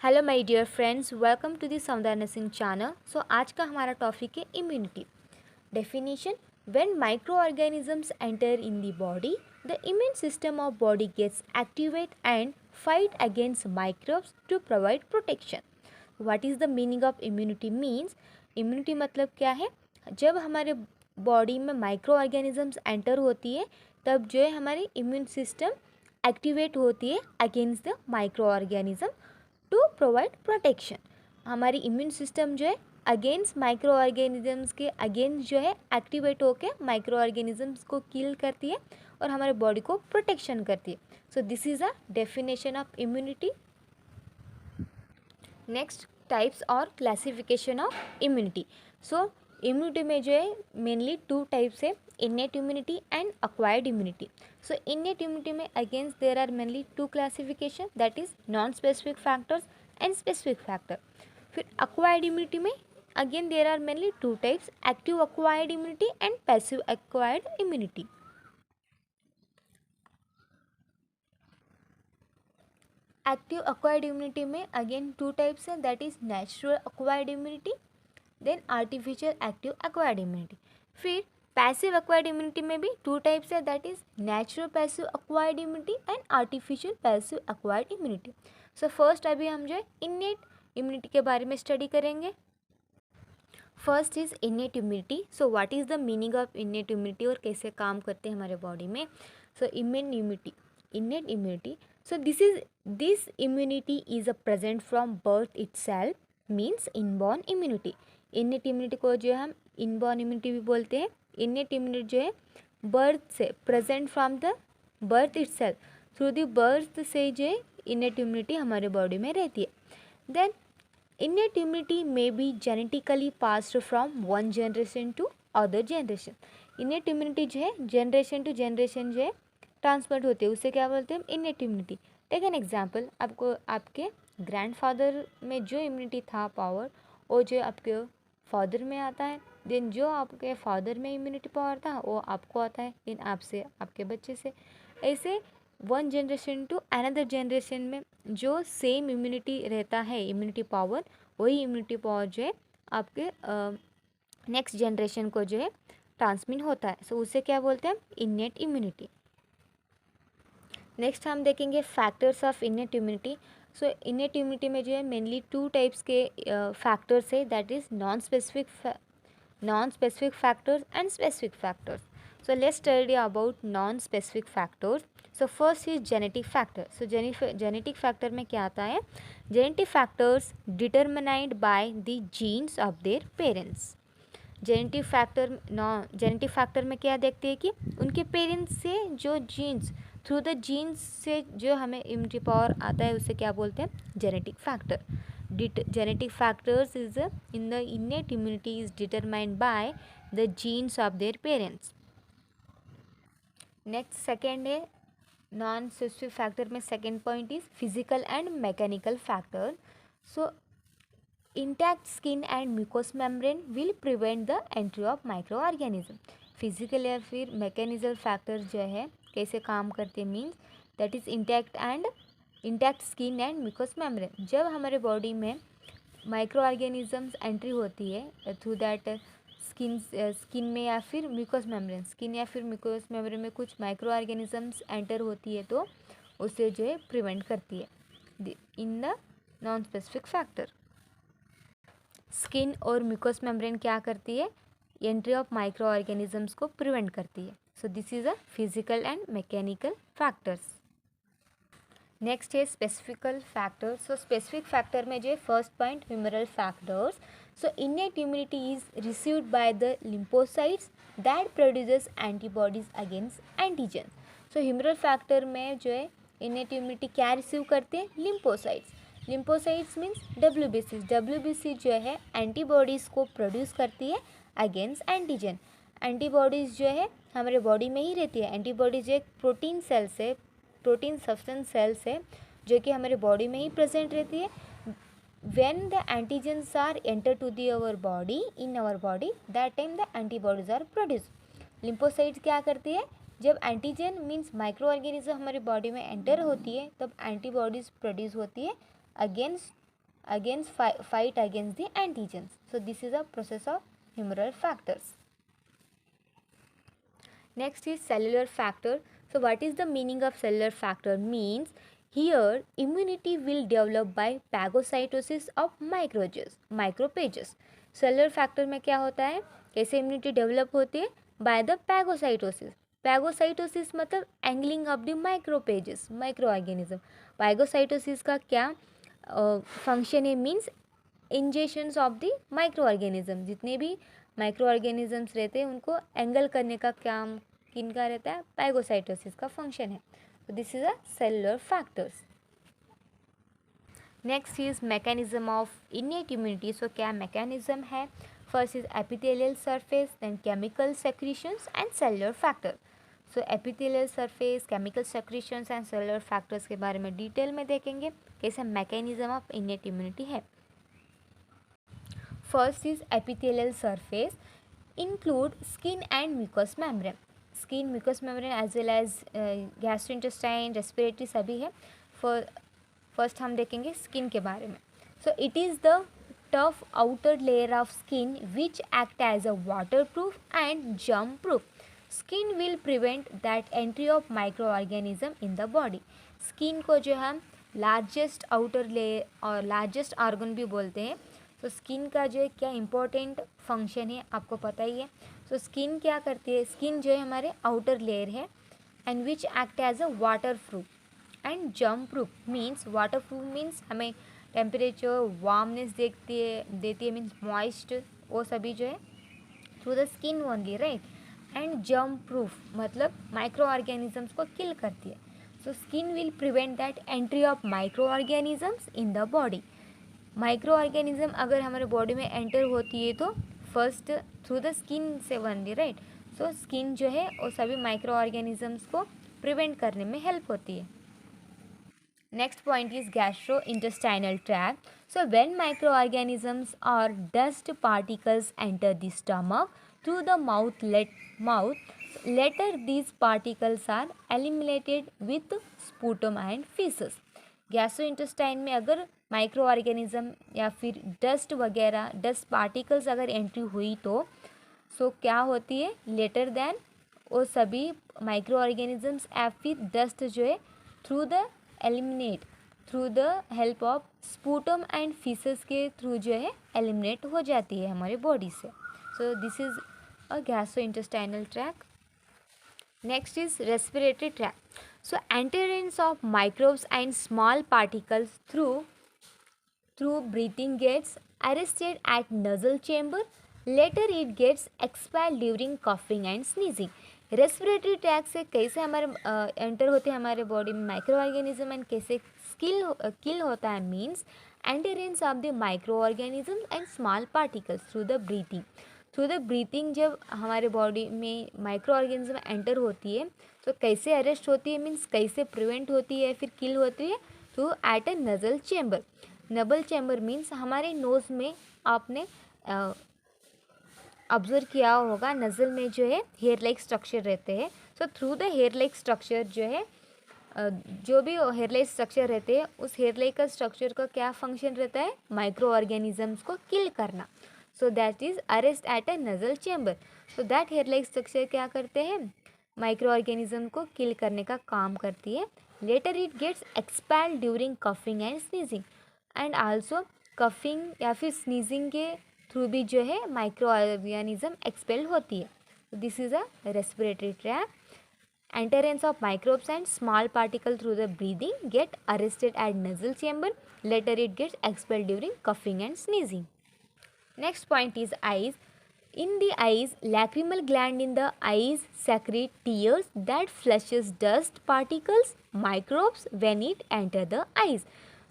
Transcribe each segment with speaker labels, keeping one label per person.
Speaker 1: Hello my dear friends, welcome to the Samudaya nursing channel. So आज का हमारा topic है immunity. Definition: when micro organisms enter in the body, the immune system of body gets activate and fight against microbes to provide protection. What is the meaning of immunity? Means immunity मतलब क्या है? जब हमारे body में micro organisms enter होती है तब जो है हमारी इम्यून सिस्टम एक्टिवेट होती है against the micro organism to provide protection. हमारी इम्यून सिस्टम जो है अगेंस्ट माइक्रो ऑर्गेनिजम्स के अगेंस्ट जो है एक्टिवेट होकर माइक्रो ऑर्गेनिजम्स को किल करती है और हमारे बॉडी को प्रोटेक्शन करती है। So this is a definition of immunity. Next, types और classification of immunity. So immunity में जो है मेनली टू टाइप्स है, innate immunity and acquired immunity. So innate immunity में against there are mainly two classification, that is non specific factors and specific factor. फिर acquired immunity में again there are mainly two types, active acquired immunity and passive acquired immunity. Active acquired immunity में again two types हैं, that is natural acquired immunity then artificial active acquired immunity. फिर passive acquired immunity में भी two types है, that is natural passive acquired immunity and artificial passive acquired immunity. So first अभी हम जो है innate immunity के बारे में स्टडी करेंगे। First is innate immunity. So what is the meaning of innate immunity और कैसे काम करते हैं हमारे बॉडी में? So innate immunity, so this immunity is a present from birth itself, means inborn immunity। innate immunity को जो है हम inborn immunity भी बोलते हैं। innate immunity जो है birth से, present from the birth itself, through the birth से जो है innate immunity हमारे बॉडी में रहती है। then innate immunity may be genetically passed from one generation to other generation। innate immunity जो है जनरेशन टू जनरेशन जो है ट्रांसफर होती है, उसे क्या बोलते हैं? Innate immunity. Take an example, आपको आपके ग्रैंडफादर में जो इम्यूनिटी था पावर, वो जो आपके फादर में आता है। देन जो आपके फादर में इम्यूनिटी पावर था वो आपको आता है, देन आपसे आपके बच्चे से। ऐसे one generation to another generation में जो सेम इम्यूनिटी रहता है, इम्यूनिटी पावर, वही इम्यूनिटी पावर जो है आपके नेक्स्ट जनरेशन को जो है ट्रांसमिट होता है। सो उसे क्या बोलते हैं? Innate immunity. नेक्स्ट हम देखेंगे factors of innate immunity. So innate immunity में जो है मेनली टू टाइप्स के फैक्टर्स है, that is non specific factors and specific factors. So let's study about non specific factors. So first is genetic factor. So genetic factor में क्या आता है? Genetic factors determined by the genes of their parents. Genetic factor में क्या देखते हैं कि उनके पेरेंट्स से जो जीन्स, थ्रू द जीन्स से जो हमें इम्यूनिटी पावर आता है उसे क्या बोलते हैं? Genetic factor. Genetic factors is in the इनेट immunity is determined by the genes of their parents. Next second है नॉन स्पेसिफिक फैक्टर में second point is physical and mechanical factor. So intact skin and mucus membrane will prevent the entry of micro organism. Physical या फिर mechanical factor जो है कैसे काम करते हैं? Means that is intact skin and mucus membrane. जब हमारे बॉडी में माइक्रो ऑर्गेनिजम्स एंट्री होती है थ्रू दैट स्किन में या फिर म्यूकोस मेम्ब्रेन में कुछ माइक्रो ऑर्गेनिजम्स एंटर होती है तो उसे जो है प्रिवेंट करती है in the non specific factor. Skin और म्यूकोस मेम्ब्रेन क्या करती है? एंट्री ऑफ माइक्रो ऑर्गेनिजम्स को प्रिवेंट करती है। So this is a physical and mechanical factors. Next है specifical factors. So specific factor में जो है first point humoral factors. So innate immunity is received by the lymphocytes that produces antibodies against antigen. So humoral factor में जो है innate immunity क्या receive करते हैं? लिम्फोसाइट्स। लिम्फोसाइट्स मीन्स डब्ल्यूबीसी जो है एंटीबॉडीज़ को प्रोड्यूस करती है अगेंस्ट एंटीजन। एंटीबॉडीज़ जो है हमारे बॉडी में ही रहती है। एंटीबॉडीज एक प्रोटीन सेल्स है, प्रोटीन सब्सटेंस सेल्स है जो कि हमारे बॉडी में ही प्रेजेंट रहती है। When the antigens are enter to the our body, in our body, that time the antibodies are produce. Lymphocytes क्या करती है? जब एंटीजन मीन्स माइक्रो ऑर्गेनिज्म हमारे बॉडी में एंटर होती है तब एंटीबॉडीज़ प्रोड्यूस होती है against against fight against the antigens. So this is a process of humoral factors. Next is cellular factor. So what is the meaning of cellular factor? Means here immunity will develop by phagocytosis of microphages. Cellular factor में क्या होता है, कैसे immunity develop होती है? By the phagocytosis. Phagocytosis मतलब engulfing of the microphages, micro organism. Phagocytosis का क्या फंक्शन है? Means ingestions of the micro organism. जितने भी माइक्रो ऑर्गेनिजम्स रहते हैं उनको एंगल करने का काम किनका रहता है? पैगोसाइटोसिस का फंक्शन है. तो this is a cellular factors. Next is mechanism of innate immunity. So क्या मैकेनिज्म है? First is epithelial surface, then chemical secretions and cellular factor. So epithelial surface, chemical secretions and cellular factors के बारे में detail में देखेंगे कैसे mechanism of innate immunity है. First is epithelial surface, include skin and mucus membrane. Skin, mucus membrane as well as gastrointestine, respiratory सभी है. First हम देखेंगे स्किन के बारे में. So it is the tough outer layer of skin which act as a water proof and germ proof. Skin will prevent that entry of micro organism in the body. Skin को जो हम largest outer layer और largest organ भी बोलते हैं. तो skin का जो है क्या इम्पोर्टेंट फंक्शन है आपको पता ही है. तो स्किन क्या करती है? स्किन जो है हमारे आउटर लेयर है and which act as a water proof and germ proof. Means water proof means हमें टेम्परेचर, वार्मनेस देती है मीन्स मॉइस्ट, वो सभी जो है through the skin only, right. And germ proof मतलब माइक्रो ऑर्गेनिजम्स को किल करती है. So skin will prevent that entry of micro organisms in the body. Micro organism अगर हमारे बॉडी में एंटर होती है तो फर्स्ट थ्रू द स्किन से बनती है, राइट. सो स्किन जो है वो सभी माइक्रो ऑर्गेनिजम्स को प्रिवेंट करने में हेल्प होती है. Next point is gastro intestinal tract. So when micro organisms और dust particles enter the stomach through the mouth, later these particles are eliminated with sputum and feces. Gastrointestine में अगर micro organism या फिर dust वगैरह, dust particles अगर entry हुई तो सो क्या होती है? लेटर देन वो सभी माइक्रो ऑर्गेनिजम्स या फिर डस्ट जो है through the eliminate through the help of sputum and faeces के थ्रू जो है एलिमिनेट हो जाती है हमारे बॉडी से. सो this is a gastrointestinal tract. Next is respiratory tract. So entrance of microbes and small particles through breathing gets arrested at nasal chamber. Later it gets expelled during coughing and sneezing. Respiratory tract से कैसे हमारे enter होते हैं हमारे body में micro organism and कैसे किल होता है? Means entrance of the micro organism and small particles through the breathing. Through the breathing जब हमारे बॉडी में माइक्रो ऑर्गेनिज्म एंटर होती है तो कैसे अरेस्ट होती है? मीन्स कैसे प्रिवेंट होती है फिर किल होती है? Through at a nasal chamber. Nasal chamber means हमारे नोज़ में आपने ऑब्जर्व किया होगा नज़ल में जो है हेयर लाइक स्ट्रक्चर रहते हैं. So through the hair like structure जो है जो भी हेयर लाइक स्ट्रक्चर रहते हैं उस हेयर लाइक का स्ट्रक्चर का क्या फंक्शन रहता है? माइक्रो ऑर्गेनिजम्स को किल करना. So that is arrest at a nasal chamber. So that hair like structure क्या करते हैं? माइक्रो ऑर्गेनिज्म को किल करने का काम करती है. Later it gets expelled during coughing and sneezing. And also coughing या फिर स्नीजिंग के थ्रू भी जो है माइक्रो ऑर्गेनिज्म एक्सपेल होती है. This is a respiratory tract. Entrance of microbes and small particle through the breathing get arrested at nasal chamber. Later it gets expelled during coughing and sneezing. Next point is eyes. In the eyes, lacrimal gland in the eyes secrete tears that flushes dust particles, microbes when it enter the eyes.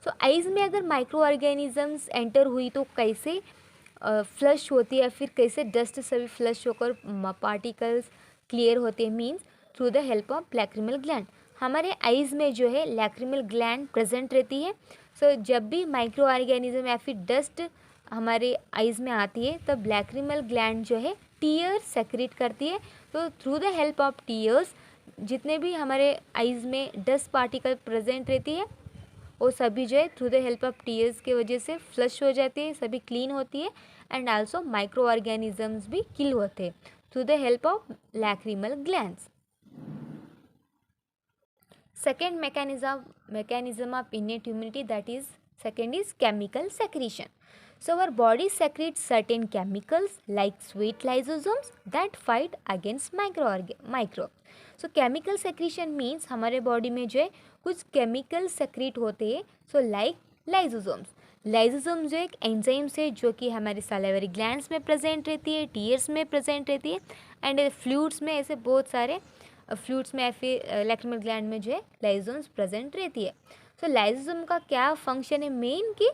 Speaker 1: So eyes में अगर microorganisms enter हुई तो कैसे flush होती है फिर कैसे dust सभी फ्लश होकर पार्टिकल्स क्लियर होते हैं? Means through the help of lacrimal gland. हमारे आइज़ में जो है लैक्रिमल ग्लैंड प्रेजेंट रहती है. सो जब भी माइक्रो ऑर्गेनिज्म या फिर डस्ट हमारे आइज़ में आती है तब लैक्रिमल ग्लैंड जो है टीयर सेक्रेट करती है. तो through the help of tears जितने भी हमारे आइज़ में डस्ट पार्टिकल प्रेजेंट रहती है वो सभी जो है through the help of tears के वजह से फ्लश हो जाती है, सभी क्लीन होती है। एंड आल्सो माइक्रो ऑर्गेनिजम्स भी किल होते हैं through the help of lacrimal glands. Second mechanism of innate immunity, that is second is chemical secretion. So our body secretes certain chemicals like sweet lysosomes that fight against microbes. So chemical secretion means हमारे body में जो है कुछ chemical secret होते हैं, so like lysosomes. Lysosome जो एक enzyme है जो कि हमारे सलाइवरी ग्लैंड्स में प्रेजेंट रहती है, टीयर्स में प्रेजेंट रहती है, एंड फ्लूइड्स में ऐसे बहुत सारे फ्लूइड्स में या फिर लैक्रिमल ग्लैंड में जो है लाइजोसोम्स प्रेजेंट रहती है। सो लाइजोसोम का क्या फंक्शन है मेन कि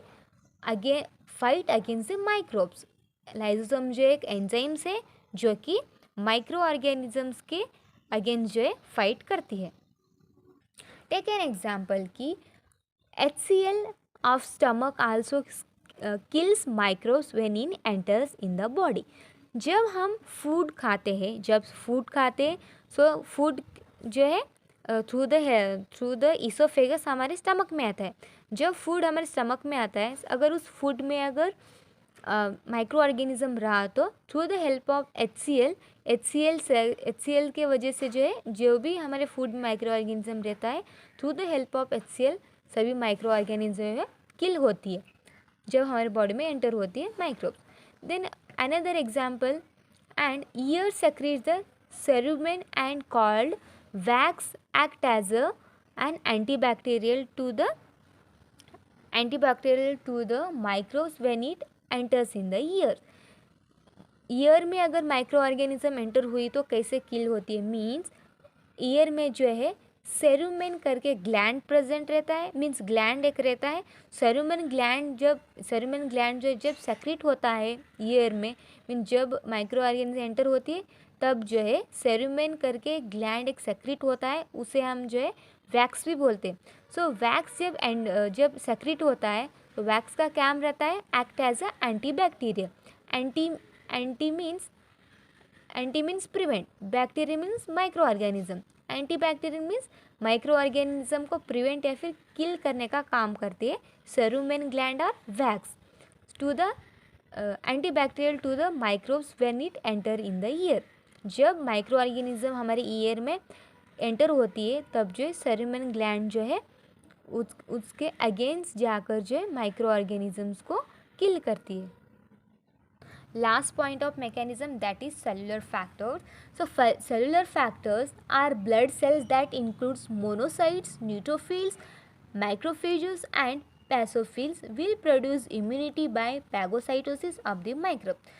Speaker 1: अगे fight against the microbes. Lysosome जो एक एंजाइम्स है जो कि माइक्रो ऑर्गेनिजम्स के अगेंस्ट जो है फाइट करती है। टेक एन एग्जाम्पल कि HCl of stomach also kills microbes when it enters in the body. जब हम फूड खाते हैं सो फूड जो है थ्रू द इसोफेगस हमारे स्टमक में आता है। जब फूड हमारे स्टमक में आता है, अगर उस फूड में अगर माइक्रो ऑर्गेनिज्म रहा तो through the help of HCl के वजह से जो है जो भी हमारे फूड में माइक्रो ऑर्गेनिज्म रहता है, through the help of HCl सभी माइक्रो ऑर्गेनिज्म किल होती है जब हमारे बॉडी में एंटर होती है microbes. Then another example, and ear secretes the cerumen and called wax act as an antibacterial to the microbes when it enters in the ear. Year में अगर micro organism enter हुई तो कैसे किल होती है, मीन्स ईयर में जो है सेरुमेन करके ग्लैंड प्रेजेंट रहता है, मीन्स ग्लैंड एक रहता है। सेरुमेन ग्लैंड जो जब सेक्रेट होता है ईयर में, मीन्स जब माइक्रो ऑर्गेनिज्म एंटर होती है तब जो है सेरुमेन करके ग्लैंड एक सेक्रेट होता है, उसे हम जो है वैक्स भी बोलते हैं। सो वैक्स जब सेक्रेट होता है तो वैक्स का काम रहता है act as a antibacterial. Anti means prevent, bacteria means micro organism, antibacterial means micro organism को प्रिवेंट या फिर किल करने का काम करती है सेरुमेन ग्लैंड और wax to the antibacterial to the microbes when it enter in the ear. जब माइक्रो ऑर्गेनिज्म हमारे ईयर में एंटर होती है तब जो है सेरुमेन ग्लैंड जो है उसके अगेंस्ट जाकर जो है माइक्रो ऑर्गेनिजम्स को किल करती है। Last point of mechanism, that is cellular factors. So cellular factors are blood cells that includes monocytes, neutrophils, macrophages and basophils will produce immunity by phagocytosis of the microbe.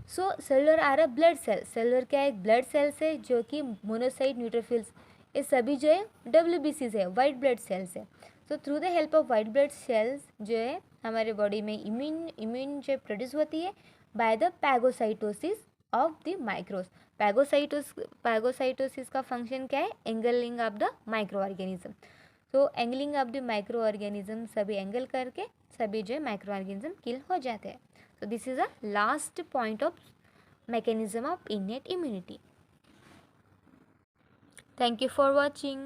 Speaker 1: So cellular are a blood cell, cellular क्या है, blood cells है जो कि monocyte, neutrophils ये सभी जो है WBCs है, वाइट ब्लड सेल्स है। सो through the help of white blood cells जो है हमारे बॉडी में इम्यून जो प्रोड्यूस होती है by the phagocytosis of the micros. Phagocytosis का फंक्शन क्या है, engulfing of the micro organism. तो engulfing of the micro organism सभी एंगल करके सभी जो है माइक्रो ऑर्गेनिज्म किल हो जाते हैं। So this is a last point of mechanism of innate immunity. Thank you for watching.